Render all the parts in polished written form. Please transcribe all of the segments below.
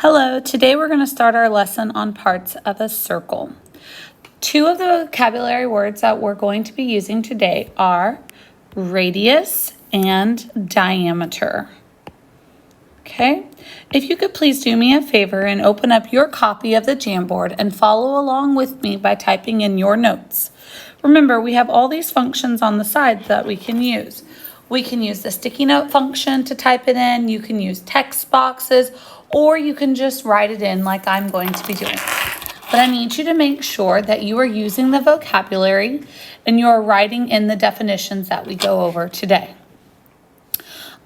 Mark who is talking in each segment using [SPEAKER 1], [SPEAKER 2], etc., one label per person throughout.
[SPEAKER 1] Hello, today we're going to start our lesson on parts of a circle. Two of the vocabulary words that we're going to be using today are radius and diameter. Okay, if you could please do me a favor and open up your copy of the Jamboard and follow along with me by typing in your notes. Remember, we have all these functions on the side that we can use. We can use the sticky note function to type it in. You can use text boxes, or you can just write it in like I'm going to be doing. But I need you to make sure that you are using the vocabulary and you are writing in the definitions that we go over today.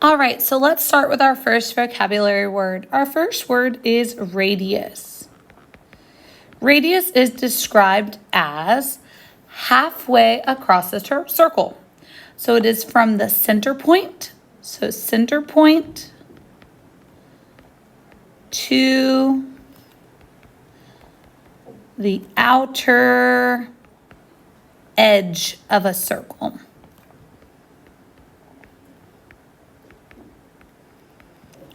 [SPEAKER 1] All right, so let's start with our first vocabulary word. Our first word is radius. Radius is described as halfway across a circle. So it is from the center point, so center point to the outer edge of a circle.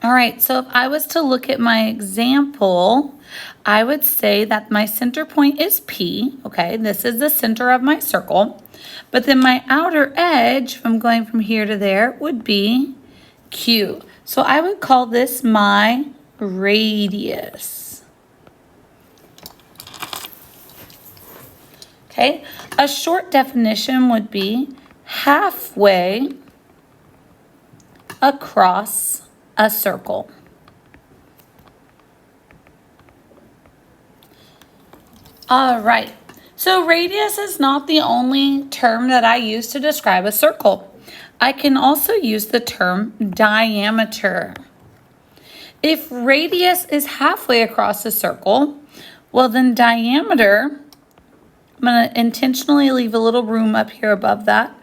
[SPEAKER 1] All right, so if I was to look at my example, I would say that my center point is P, okay? This is the center of my circle. But then my outer edge, if I'm going from here to there, would be Q. So I would call this my radius. Okay, a short definition would be halfway across a circle. All right, so radius is not the only term that I use to describe a circle. I can also use the term diameter. If radius is halfway across a circle, well then diameter, I'm going to intentionally leave a little room up here above that.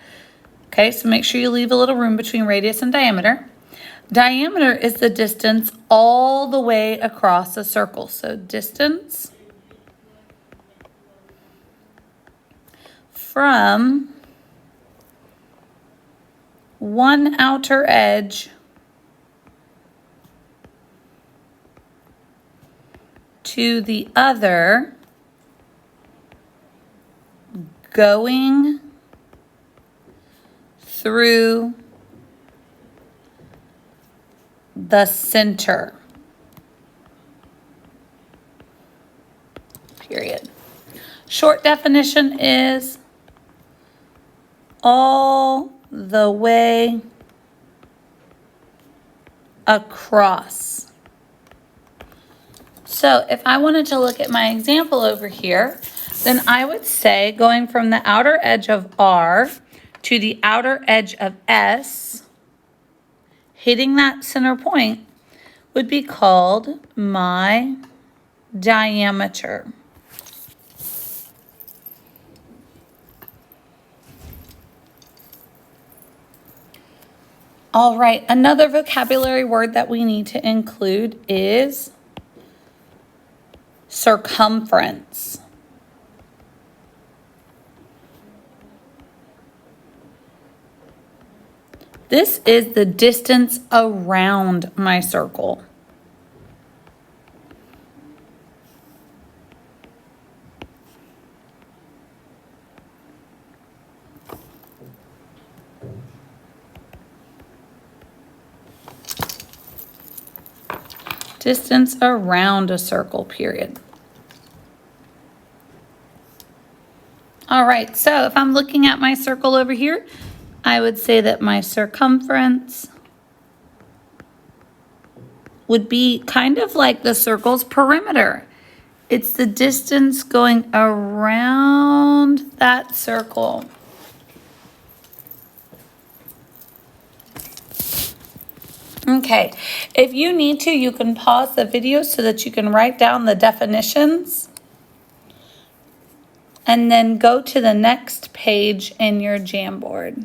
[SPEAKER 1] Okay, so make sure you leave a little room between radius and diameter. Diameter is the distance all the way across a circle. So distance from one outer edge to the other, going through the center. Period. Short definition is all the way across. So if I wanted to look at my example over here, then I would say going from the outer edge of R to the outer edge of S, hitting that center point would be called my diameter. All right, another vocabulary word that we need to include is circumference. This is the distance around my circle. Distance around a circle, period. All right, so if I'm looking at my circle over here, I would say that my circumference would be kind of like the circle's perimeter. It's the distance going around that circle. Okay, if you need to, you can pause the video so that you can write down the definitions and then go to the next page in your Jamboard.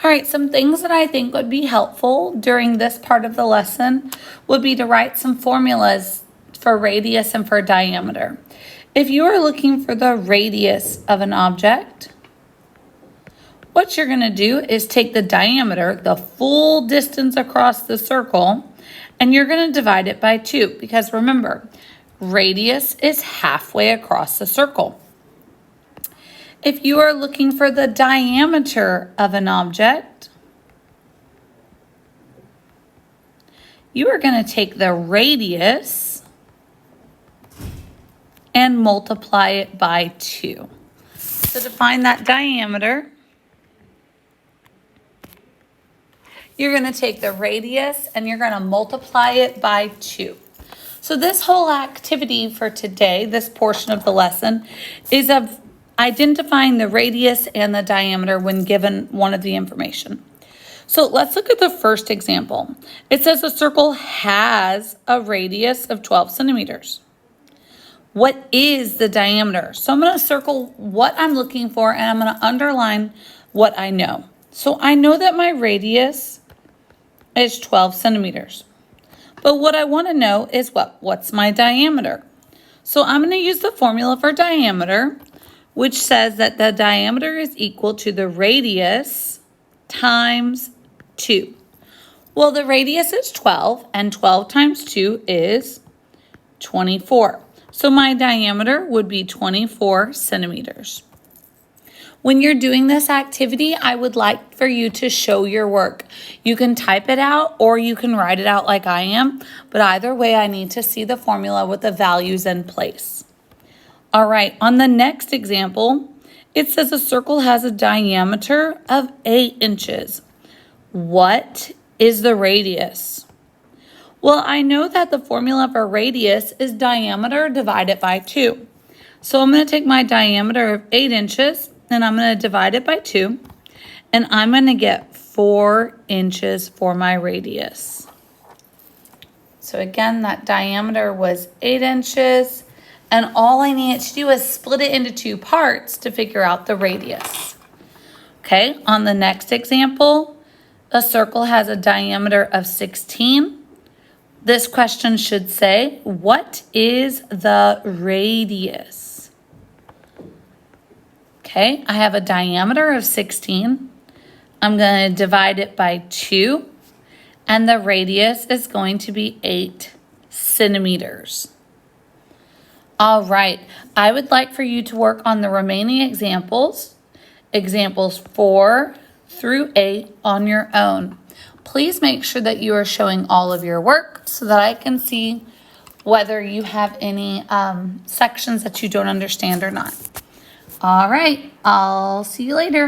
[SPEAKER 1] All right, some things that I think would be helpful during this part of the lesson would be to write some formulas for radius and for diameter. If you are looking for the radius of an object, what you're going to do is take the diameter, the full distance across the circle, and you're going to divide it by 2, because remember, radius is halfway across the circle. If you are looking for the diameter of an object, you are going to take the radius and multiply it by 2. So to find that diameter, you're going to take the radius and you're going to multiply it by 2. So this whole activity for today, this portion of the lesson, is of identifying the radius and the diameter when given one of the information. So let's look at the first example. It says a circle has a radius of 12 centimeters. What is the diameter? So I'm going to circle what I'm looking for and I'm going to underline what I know. So I know that my radius is 12 centimeters. But what I want to know is what's my diameter? So I'm going to use the formula for diameter, which says that the diameter is equal to the radius times 2. Well, the radius is 12, and 12 times 2 is 24. So my diameter would be 24 centimeters. When you're doing this activity, I would like for you to show your work. You can type it out or you can write it out like I am, but either way, I need to see the formula with the values in place. All right, on the next example, it says a circle has a diameter of 8 inches. What is the radius? Well, I know that the formula for radius is diameter divided by 2. So I'm going to take my diameter of 8 inches and I'm going to divide it by 2. And I'm going to get 4 inches for my radius. So again, that diameter was 8 inches. And all I needed to do is split it into 2 parts to figure out the radius. Okay, on the next example, a circle has a diameter of 16. This question should say, what is the radius? Okay, I have a diameter of 16. I'm going to divide it by 2. And the radius is going to be 8 centimeters. All right, I would like for you to work on the remaining examples 4 through 8 on your own. Please make sure that you are showing all of your work so that I can see whether you have any sections that you don't understand or not. All right, I'll see you later.